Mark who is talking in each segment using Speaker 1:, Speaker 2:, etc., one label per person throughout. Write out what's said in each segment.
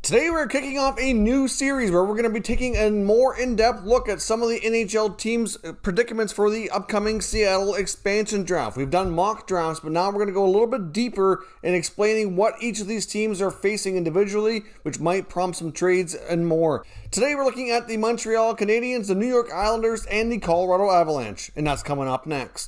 Speaker 1: Today we're kicking off a new series where we're going to be taking a more in-depth look at some of the NHL teams' predicaments for the upcoming Seattle Expansion Draft. We've done mock drafts, but now we're going to go a little bit deeper in explaining what each of these teams are facing individually, which might prompt some trades and more. Today we're looking at the Montreal Canadiens, the New York Islanders, and the Colorado Avalanche, and that's coming up next.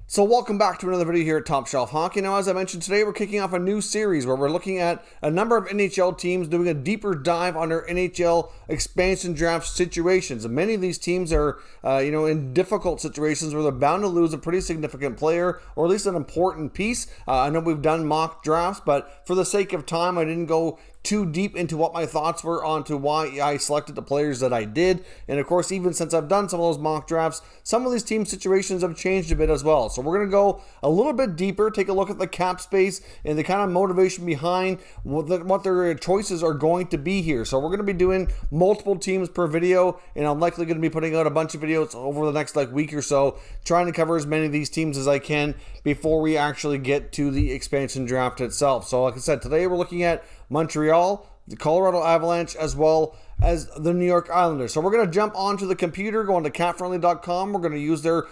Speaker 1: So welcome back to another video here at Top Shelf Hockey. Now, as I mentioned, today we're kicking off a new series where we're looking at a number of NHL teams doing a deeper dive on their NHL expansion draft situations. And many of these teams are, in difficult situations where they're bound to lose a pretty significant player or at least an important piece. I know we've done mock drafts, but for the sake of time, I didn't go too deep into what my thoughts were onto why I selected the players that I did. And of course, even since I've done some of those mock drafts, some of these team situations have changed a bit as well. So we're going to go a little bit deeper, take a look at the cap space and the kind of motivation behind what their choices are going to be here. So we're going to be doing multiple teams per video, and I'm likely going to be putting out a bunch of videos over the next week or so, trying to cover as many of these teams as I can before we actually get to the expansion draft itself. So like I said, today we're looking at Montreal, the Colorado Avalanche, as well as the New York Islanders. So we're going to jump onto the computer, go on to capfriendly.com. We're going to use their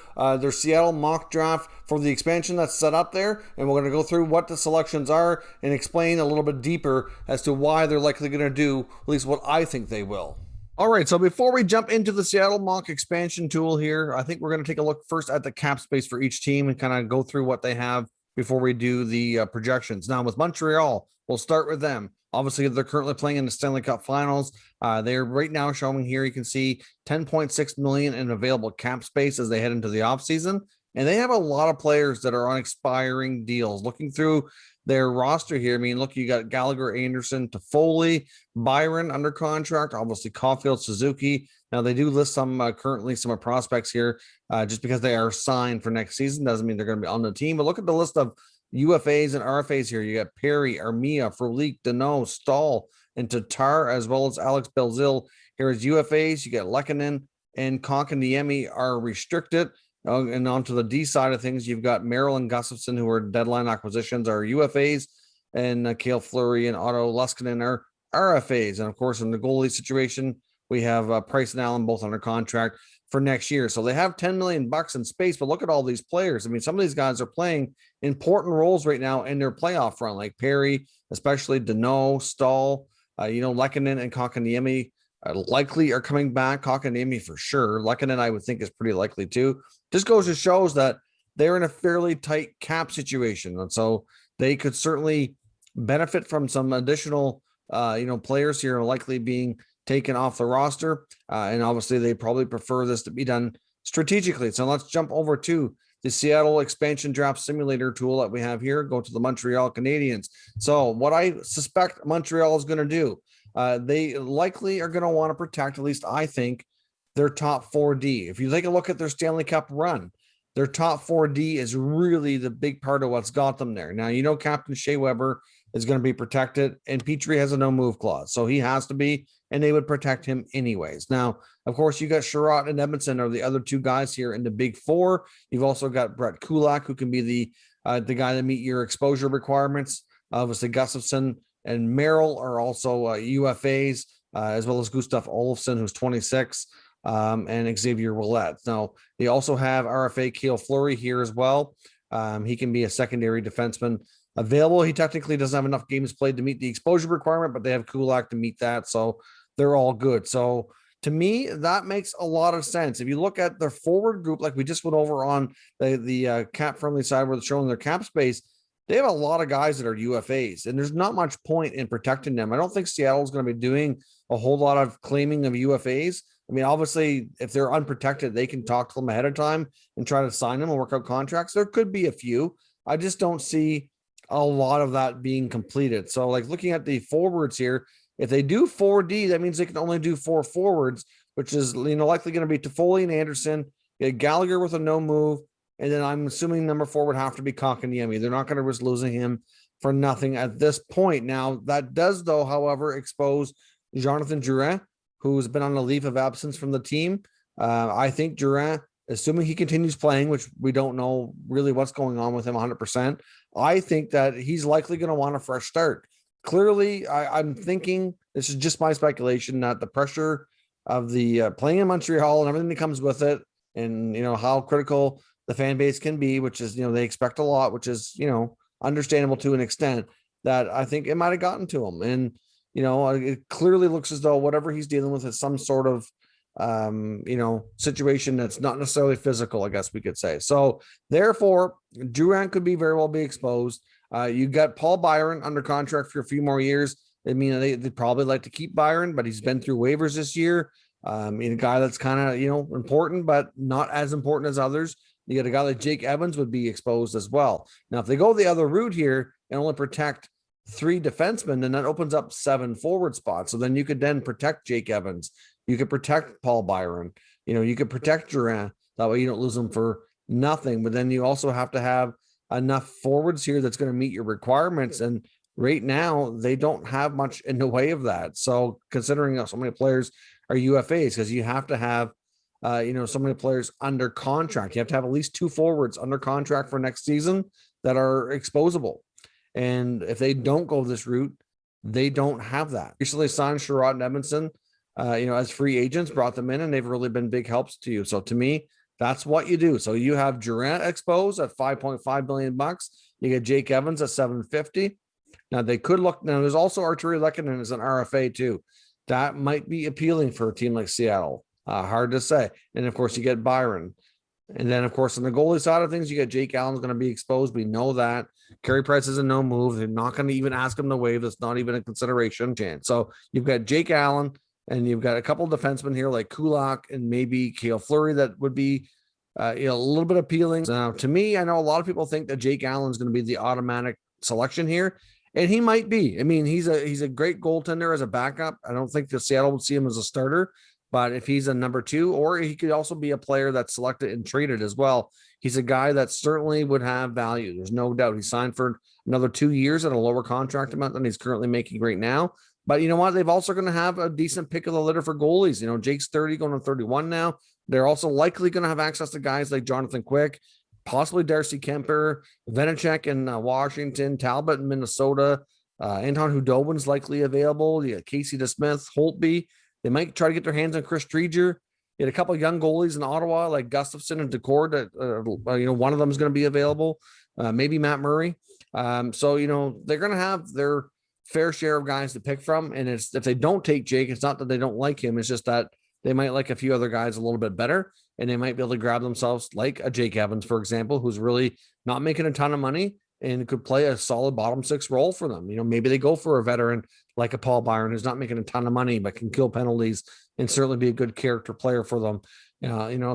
Speaker 1: Seattle mock draft for the expansion that's set up there, and we're going to go through what the selections are and explain a little bit deeper as to why they're likely going to do at least what I think they will. All right, so before we jump into the Seattle mock expansion tool here, I think we're going to take a look first at the cap space for each team and kind of go through what they have before we do the projections. Now, with Montreal, we'll start with them. Obviously, they're currently playing in the Stanley Cup Finals. They're right now showing here, you can see $10.6 million in available cap space as they head into the offseason. And they have a lot of players that are on expiring deals. Looking through their roster here, I mean, look, you got Gallagher, Anderson, Toffoli, Byron under contract, obviously Caulfield, Suzuki. Now, they do list some currently some prospects here just because they are signed for next season. Doesn't mean they're going to be on the team. But look at the list of UFAs and RFAs here. You got Perry, Armia, Frolik, Deneau, Stahl, and Tatar, as well as Alex Belzil. Here is UFAs. You got Lehkonen and Konkaniemi are restricted. And onto the D side of things, you've got Merrill and Gustafson, who are deadline acquisitions, are UFAs, and Cale Fleury and Otto Leskinen are RFAs. And of course, in the goalie situation, we have Price and Allen both under contract for next year. So they have $10 million in space, but look at all these players. I mean, some of these guys are playing important roles right now in their playoff run, like Perry, especially Deneau, Stahl, Lehkonen and Konkaniemi likely are coming back. Konkaniemi for sure. Lehkonen, I would think, is pretty likely too. Just goes to shows that they're in a fairly tight cap situation. And so they could certainly benefit from some additional, players here likely being taken off the roster. And obviously they probably prefer this to be done strategically. So let's jump over to the Seattle Expansion Draft Simulator tool that we have here. Go to the Montreal Canadiens. So what I suspect Montreal is going to do, they likely are going to want to protect, at least I think, their top 4D. If you take a look at their Stanley Cup run, their top 4D is really the big part of what's got them there. Now, Captain Shea Weber is going to be protected, and Petrie has a no-move clause, so he has to be, and they would protect him anyways. Now, of course, you got Sherratt and Edmondson are the other two guys here in the big four. You've also got Brett Kulak, who can be the guy to meet your exposure requirements. Obviously, Gustafson and Merrill are also UFAs, as well as Gustav Olofsson, who's 26, and Xavier Ouellet. Now, they also have RFA Cale Fleury here as well. He can be a secondary defenseman available. He technically doesn't have enough games played to meet the exposure requirement, but they have Kulak to meet that, so they're all good. So to me, that makes a lot of sense. If you look at their forward group, like we just went over on the cap-friendly side where they're showing their cap space, they have a lot of guys that are UFAs, and there's not much point in protecting them. I don't think Seattle's going to be doing a whole lot of claiming of UFAs. I mean, obviously, if they're unprotected, they can talk to them ahead of time and try to sign them and work out contracts. There could be a few. I just don't see a lot of that being completed. So, like looking at the forwards here, if they do 4D, that means they can only do 4 forwards, which is likely going to be Toffoli and Anderson, Gallagher with a no move, and then I'm assuming number 4 would have to be Konkaniemi. They're not going to risk losing him for nothing at this point. Now, that does, though, however, expose Jonathan Drouin, who's been on a leave of absence from the team. I think Drouin assuming he continues playing, which we don't know really what's going on with him 100%, I think that he's likely going to want a fresh start. Clearly, I'm thinking, this is just my speculation, that the pressure of the playing in Montreal and everything that comes with it, and how critical the fan base can be, which is they expect a lot, which is understandable to an extent, that I think it might have gotten to him. And it clearly looks as though whatever he's dealing with is some sort of situation that's not necessarily physical, I guess we could say. So therefore, Drouin could very well be exposed. You got Paul Byron under contract for a few more years. I mean, they'd probably like to keep Byron, but he's been through waivers this year. A guy that's kind of, important, but not as important as others. You got a guy like Jake Evans would be exposed as well. Now, if they go the other route here and only protect 3 defensemen, then that opens up 7 forward spots. So then you could then protect Jake Evans. You could protect Paul Byron. You could protect Drouin. That way you don't lose them for nothing. But then you also have to have enough forwards here that's going to meet your requirements. And right now, they don't have much in the way of that. So considering so many players are UFAs, because you have to have, so many players under contract. You have to have at least 2 forwards under contract for next season that are exposable. And if they don't go this route, they don't have that. Recently signed Sherrod and Edmondson, as free agents, brought them in, and they've really been big helps to you. So to me, that's what you do. So you have Durant exposed at $5.5 million. You get Jake Evans at $750. Now they could look. Now there's also Arturi Lehkonen as an RFA too. That might be appealing for a team like Seattle. Hard to say. And of course, you get Byron. And then, of course, on the goalie side of things, you get Jake Allen's going to be exposed. We know that. Carey Price is a no move. They're not going to even ask him to waive. That's not even a consideration chance. So you've got Jake Allen, and you've got a couple of defensemen here like Kulak and maybe Cale Fleury that would be a little bit appealing. Now, to me, I know a lot of people think that Jake Allen's going to be the automatic selection here, and he might be. I mean, he's a great goaltender as a backup. I don't think that Seattle would see him as a starter. But if he's a number 2, or he could also be a player that's selected and traded as well, he's a guy that certainly would have value. There's no doubt. He signed for another 2 years at a lower contract amount than he's currently making right now. But you know what? They've also going to have a decent pick of the litter for goalies. Jake's 30, going to 31 now. They're also likely going to have access to guys like Jonathan Quick, possibly Darcy Kemper, Vanacek in Washington, Talbot in Minnesota, Anton Hudobin's likely available. You got Casey DeSmith, Holtby. They might try to get their hands on Chris Driedger. You had a couple of young goalies in Ottawa like Gustafson and Decord that, one of them is going to be available. Maybe Matt Murray. So, they're going to have their fair share of guys to pick from. And if they don't take Jake, it's not that they don't like him. It's just that they might like a few other guys a little bit better. And they might be able to grab themselves like a Jake Evans, for example, who's really not making a ton of money and could play a solid bottom 6 role for them. Maybe they go for a veteran like a Paul Byron who's not making a ton of money, but can kill penalties and certainly be a good character player for them.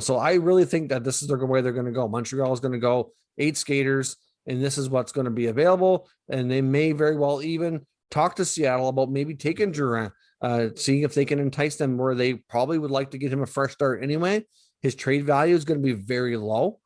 Speaker 1: So I really think that this is the way they're going to go. Montreal is going to go 8 skaters, and this is what's going to be available. And they may very well even talk to Seattle about maybe taking Durant, seeing if they can entice them where they probably would like to get him a fresh start anyway. His trade value is going to be very low,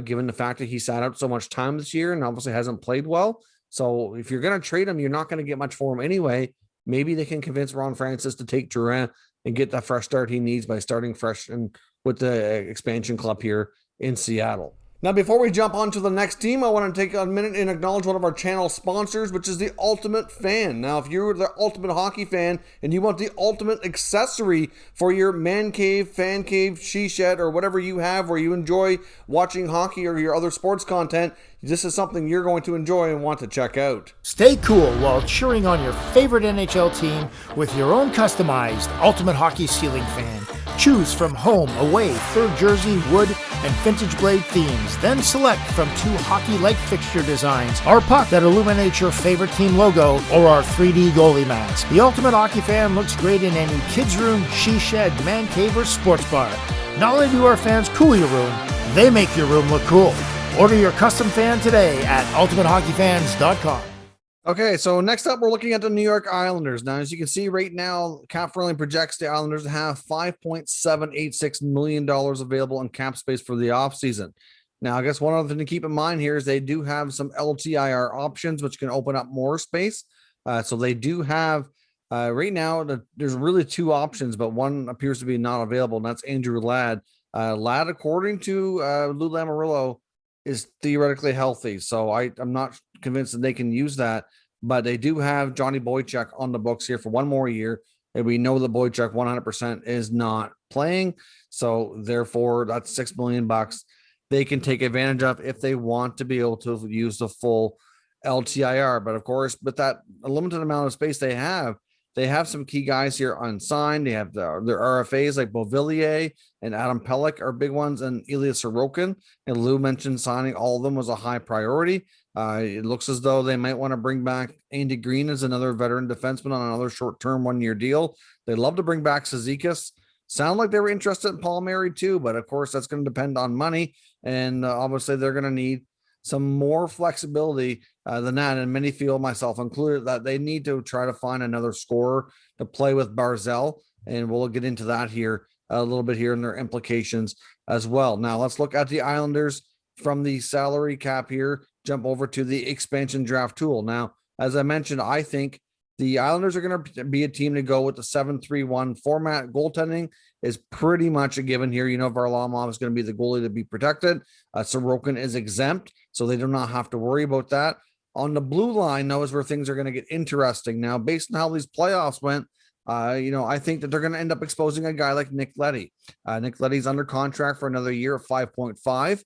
Speaker 1: given the fact that he sat out so much time this year and obviously hasn't played well. So if you're going to trade him, you're not going to get much for him anyway. Maybe they can convince Ron Francis to take Durant and get that fresh start he needs by starting fresh and with the expansion club here in Seattle. Now, before we jump on to the next team, I want to take a minute and acknowledge one of our channel sponsors, which is the Ultimate Fan. Now, if you're the ultimate hockey fan and you want the ultimate accessory for your man cave, fan cave, she shed, or whatever you have where you enjoy watching hockey or your other sports content, this is something you're going to enjoy and want to check out.
Speaker 2: Stay cool while cheering on your favorite NHL team with your own customized Ultimate Hockey ceiling fan. Choose from home, away, third jersey, wood, and vintage blade themes. Then select from 2 hockey-like fixture designs, our puck that illuminates your favorite team logo, or our 3D goalie mats. The Ultimate Hockey Fan looks great in any kids' room, she shed, man cave, or sports bar. Not only do our fans cool your room, they make your room look cool. Order your custom fan today at ultimatehockeyfans.com.
Speaker 1: Okay, so next up, we're looking at the New York Islanders. Now, as you can see right now, Cap Friendly projects the Islanders to have $5.786 million available in cap space for the offseason. Now, I guess one other thing to keep in mind here is they do have some LTIR options, which can open up more space. So they do have, right now, there's really 2 options, but one appears to be not available, and that's Andrew Ladd Ladd, according to Lou Lamoriello, is theoretically healthy. So I'm not convinced that they can use that, but they do have Johnny Boychuk on the books here for one more year. And we know that Boychuk 100% is not playing. So therefore, that's $6 million they can take advantage of if they want to be able to use the full LTIR. But of course, with that limited amount of space they have some key guys here unsigned. They have their RFAs like Beauvillier and Adam Pelech are big ones, and Ilya Sorokin. And Lou mentioned signing all of them was a high priority. It looks as though they might want to bring back Andy Green as another veteran defenseman on another short-term one-year deal. They'd love to bring back Cizikas. Sound like they were interested in Palmieri too, but of course that's going to depend on money, and obviously they're going to need some more flexibility than that. And many feel, myself included, that they need to try to find another scorer to play with Barzal, and we'll get into that here a little bit here and their implications as well. Now let's look at the Islanders from the salary cap here, jump over to the expansion draft tool. Now, as I mentioned, I think the Islanders are going to be a team to go with the 7-3-1 format. Goaltending is pretty much a given here. You know, Varlamov is going to be the goalie to be protected. Sorokin is exempt, so they do not have to worry about that. On the blue line, though, is where things are going to get interesting. Now, based on how these playoffs went, I think that they're going to end up exposing a guy like Nick Leddy. Nick Leddy's under contract for another year at 5.5.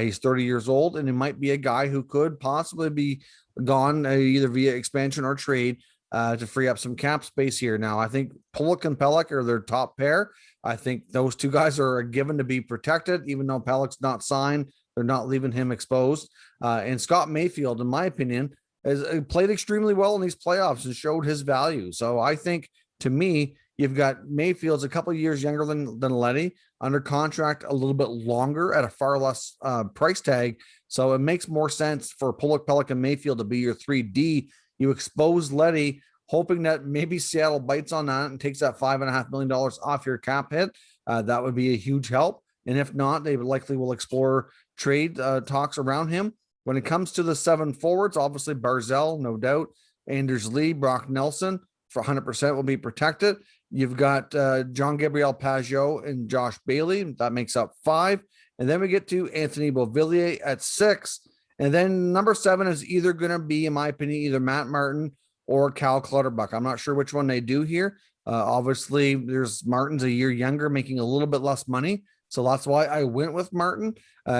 Speaker 1: He's 30 years old, and he might be a guy who could possibly be gone either via expansion or trade to free up some cap space here. Now, I think Pulock and Pelech are their top pair. I think those two guys are given to be protected, even though Pelech's not signed. They're not leaving him exposed. And Scott Mayfield, in my opinion, has played extremely well in these playoffs and showed his value. So I think, to me, you've got Mayfield's a couple of years younger than Leddy, under contract a little bit longer at a far less price tag. So it makes more sense for Pulock, Pelech, and Mayfield to be your 3D. You expose Leddy, hoping that maybe Seattle bites on that and takes that $5.5 million off your cap hit. That would be a huge help. And if not, they likely will explore trade talks around him. When it comes to the 7 forwards, obviously Barzal, no doubt. Anders Lee, Brock Nelson for 100% will be protected. You've got John Gabriel Pajot and Josh Bailey. That makes up 5. And then we get to Anthony Beauvillier at 6. And then number 7 is either going to be, in my opinion, either Matt Martin or Cal Clutterbuck. I'm not sure which one they do here. Obviously, there's Martin's a year younger, making a little bit less money. So that's why I went with Martin,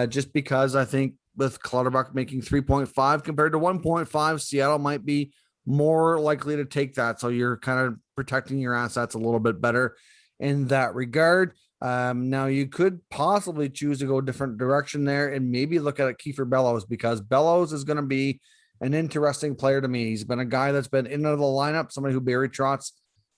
Speaker 1: just because I think with Clutterbuck making 3.5 compared to 1.5, Seattle might be more likely to take that. So you're kind of protecting your assets a little bit better in that regard. Now you could possibly choose to go a different direction there and maybe look at Kiefer Bellows, because Bellows is going to be an interesting player to me. He's been a guy that's been in and out of the lineup, somebody who Barry Trotz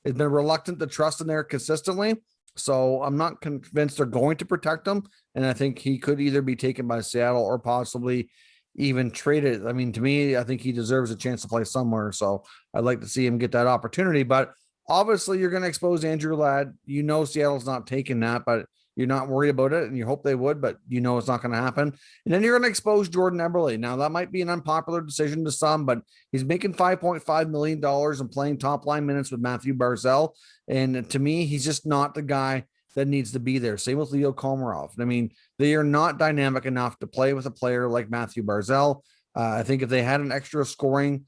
Speaker 1: has been reluctant to trust in there consistently. So I'm not convinced they're going to protect him. And I think he could either be taken by Seattle or possibly even traded. I mean, to me, I think he deserves a chance to play somewhere. So I'd like to see him get that opportunity. But obviously, you're going to expose Andrew Ladd. You know Seattle's not taking that, but you're not worried about it, and you hope they would, but you know it's not going to happen. And then you're going to expose Jordan Eberle. Now, that might be an unpopular decision to some, but he's making $5.5 million and playing top-line minutes with Matthew Barzal. And to me, he's just not the guy that needs to be there. Same with Leo Komarov. I mean, they are not dynamic enough to play with a player like Matthew Barzal. I think if they had an extra scoring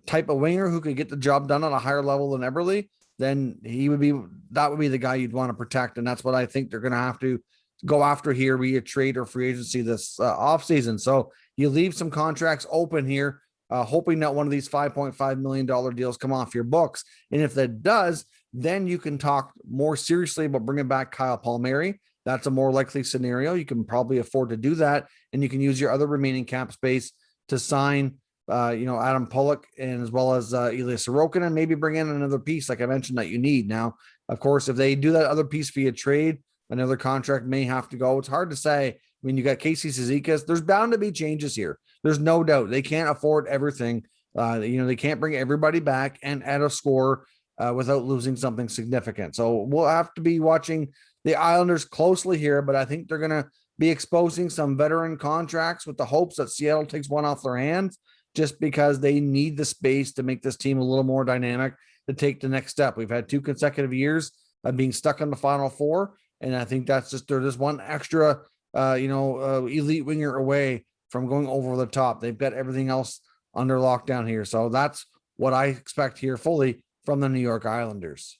Speaker 1: type of winger who could get the job done on a higher level than Eberle, then that would be the guy you'd want to protect. And that's what I think they're going to have to go after here via trade or free agency this offseason. So you leave some contracts open here, hoping that one of these $5.5 million deals come off your books. And if that does, then you can talk more seriously about bringing back Kyle Palmieri. That's a more likely scenario. You can probably afford to do that. And you can use your other remaining cap space to sign Adam Pulock, and as well as Ilya Sorokin, and maybe bring in another piece like I mentioned that you need. Now, of course, if they do that other piece via trade, another contract may have to go. It's hard to say. I mean, you got Casey Cizikas. There's bound to be changes here. There's no doubt. They can't afford everything. They can't bring everybody back and add a score without losing something significant. So we'll have to be watching the Islanders closely here, but I think they're going to be exposing some veteran contracts with the hopes that Seattle takes one off their hands, just because they need the space to make this team a little more dynamic to take the next step. We've had 2 consecutive years of being stuck in the Final Four. And I think they're just one extra, elite winger away from going over the top. They've got everything else under lockdown here. So that's what I expect here fully from the New York Islanders.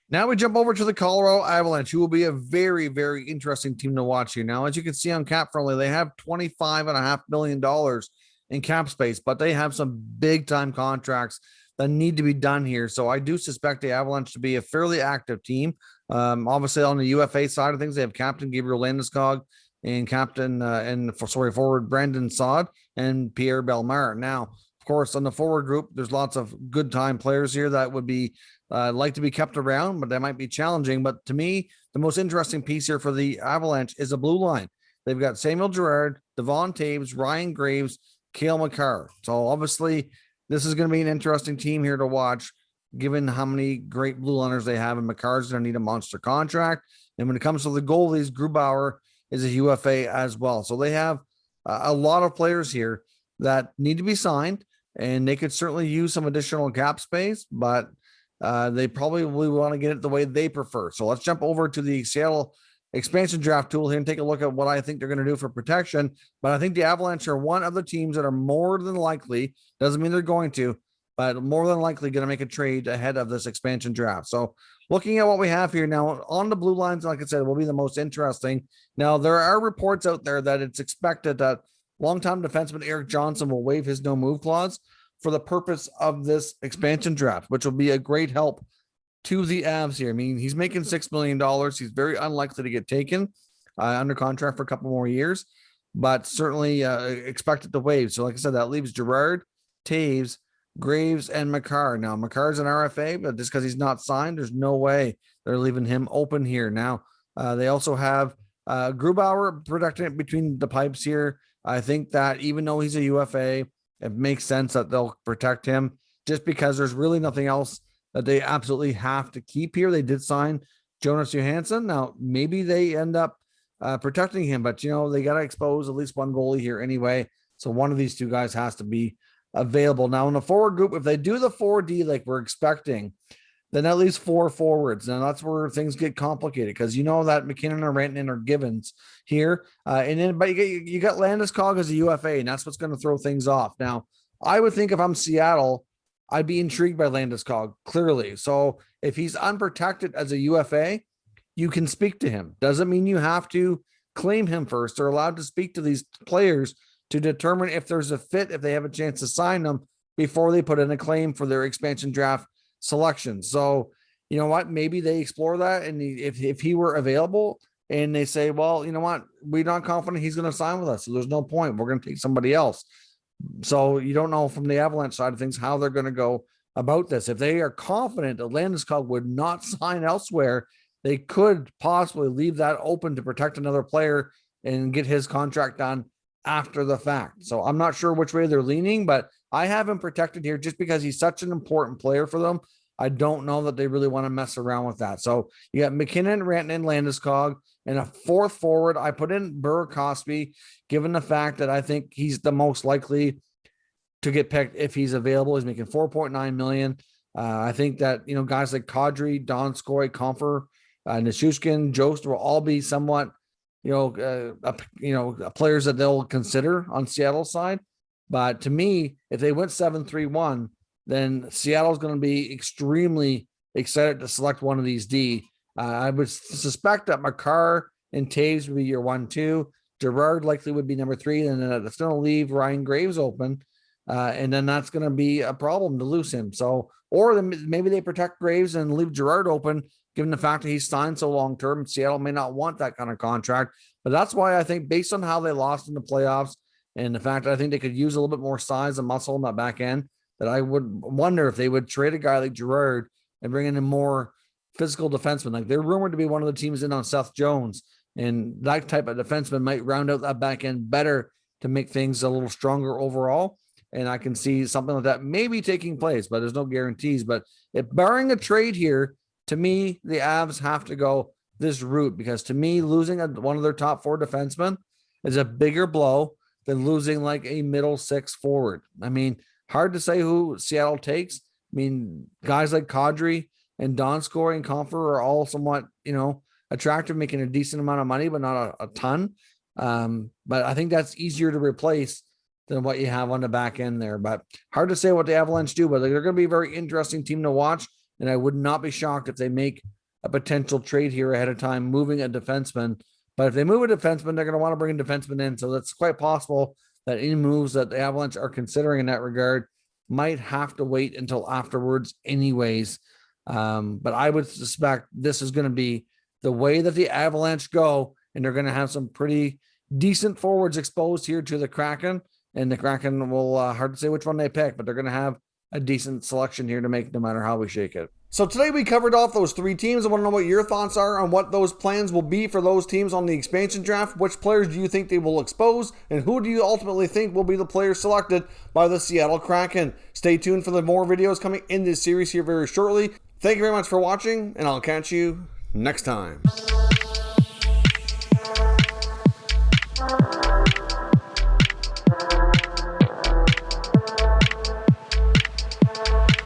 Speaker 1: Now we jump over to the Colorado Avalanche, who will be a very, very interesting team to watch here. Now, as you can see on Cap Friendly, they have $25.5 million in cap space, but they have some big time contracts that need to be done here. So I do suspect the Avalanche to be a fairly active team. Obviously, on the UFA side of things, they have Captain Gabriel Landeskog and forward Brandon Saad and Pierre Bellemare. Now, of course, on the forward group, there's lots of good time players here that would be like to be kept around, but that might be challenging. But to me, the most interesting piece here for the Avalanche is the blue line. They've got Samuel Girard, Devon Taves, Ryan Graves, Cale Makar. So obviously, this is going to be an interesting team here to watch, given how many great blue liners they have. And Makar's going to need a monster contract. And when it comes to the goalies, Grubauer is a UFA as well. So they have a lot of players here that need to be signed, and they could certainly use some additional cap space, but they probably want to get it the way they prefer. So let's jump over to the Seattle expansion draft tool here and take a look at what I think they're going to do for protection. But I think the Avalanche are one of the teams that are more than likely, doesn't mean they're going to, but more than likely going to make a trade ahead of this expansion draft. So looking at what we have here now on the blue lines, like I said, will be the most interesting. Now, there are reports out there that it's expected that longtime defenseman Eric Johnson will waive his no move clause for the purpose of this expansion draft, which will be a great help to the Avs here. I mean, he's making $6 million. He's very unlikely to get taken under contract for a couple more years, but certainly expected to waive. So like I said, that leaves Girard, Taves, Graves, and Makar. Now, Makar's an RFA, but just because he's not signed, there's no way they're leaving him open here. Now, they also have Grubauer protecting it between the pipes here. I think that even though he's a UFA, it makes sense that they'll protect him just because there's really nothing else that they absolutely have to keep here. They did sign Jonas Johansson. Now, maybe they end up protecting him, but, they got to expose at least one goalie here anyway. So one of these two guys has to be available. Now, in the forward group, if they do the 4D like we're expecting, then at least 4 forwards. Now, that's where things get complicated because that McKinnon or Rantanen or Givens here. But you got Landeskog as a UFA, and that's what's going to throw things off. Now, I would think if I'm Seattle, I'd be intrigued by Landeskog, clearly. So if he's unprotected as a UFA, you can speak to him. Doesn't mean you have to claim him first. They're allowed to speak to these players to determine if there's a fit, if they have a chance to sign them before they put in a claim for their expansion draft selection. So, you know what? Maybe they explore that. And if he were available and they say, well, you know what? We're not confident he's going to sign with us. So there's no point. We're going to take somebody else. So you don't know from the Avalanche side of things how they're going to go about this. If they are confident that Landeskog would not sign elsewhere, they could possibly leave that open to protect another player and get his contract done after the fact. So I'm not sure which way they're leaning, but I have him protected here just because he's such an important player for them. I don't know that they really want to mess around with that. So you got McKinnon, Rantanen, Landeskog, and a fourth forward. I put in Burakovsky, given the fact that I think he's the most likely to get picked if he's available. He's making $4.9 million. I think that, guys like Kadri, Donskoy, Comfer, Nichushkin, Jost will all be somewhat, players that they'll consider on Seattle's side. But to me, if they went 7-3-1, then Seattle's going to be extremely excited to select one of these D. I would suspect that Makar and Taves would be your 1-2. Girard likely would be number 3, and then it's going to leave Ryan Graves open. And then that's going to be a problem to lose him. So, or maybe they protect Graves and leave Girard open, given the fact that he's signed so long-term. Seattle may not want that kind of contract. But that's why I think, based on how they lost in the playoffs and the fact that I think they could use a little bit more size and muscle in that back end, that I would wonder if they would trade a guy like Girard and bring in a more physical defenseman. Like, they're rumored to be one of the teams in on Seth Jones, and that type of defenseman might round out that back end better to make things a little stronger overall. And I can see something like that maybe taking place, but there's no guarantees. But if barring a trade here, to me, the Avs have to go this route, because to me, losing one of their top 4 defensemen is a bigger blow than losing like a middle 6 forward. I mean, hard to say who Seattle takes. I mean, guys like Kadri and Donskoy and Comfer are all somewhat, attractive, making a decent amount of money, but not a ton. But I think that's easier to replace than what you have on the back end there. But hard to say what the Avalanche do, but they're going to be a very interesting team to watch. And I would not be shocked if they make a potential trade here ahead of time, moving a defenseman. But if they move a defenseman, they're going to want to bring a defenseman in. So that's quite possible that any moves that the Avalanche are considering in that regard might have to wait until afterwards anyways. But I would suspect this is going to be the way that the Avalanche go, and they're going to have some pretty decent forwards exposed here to the Kraken, and the Kraken will, hard to say which one they pick, but they're going to have a decent selection here to make no matter how we shake it. So today we covered off those three teams. I want to know what your thoughts are on what those plans will be for those teams on the expansion draft. Which players do you think they will expose, and who do you ultimately think will be the players selected by the Seattle Kraken? Stay tuned for the more videos coming in this series here very shortly. Thank you very much for watching, and I'll catch you next time.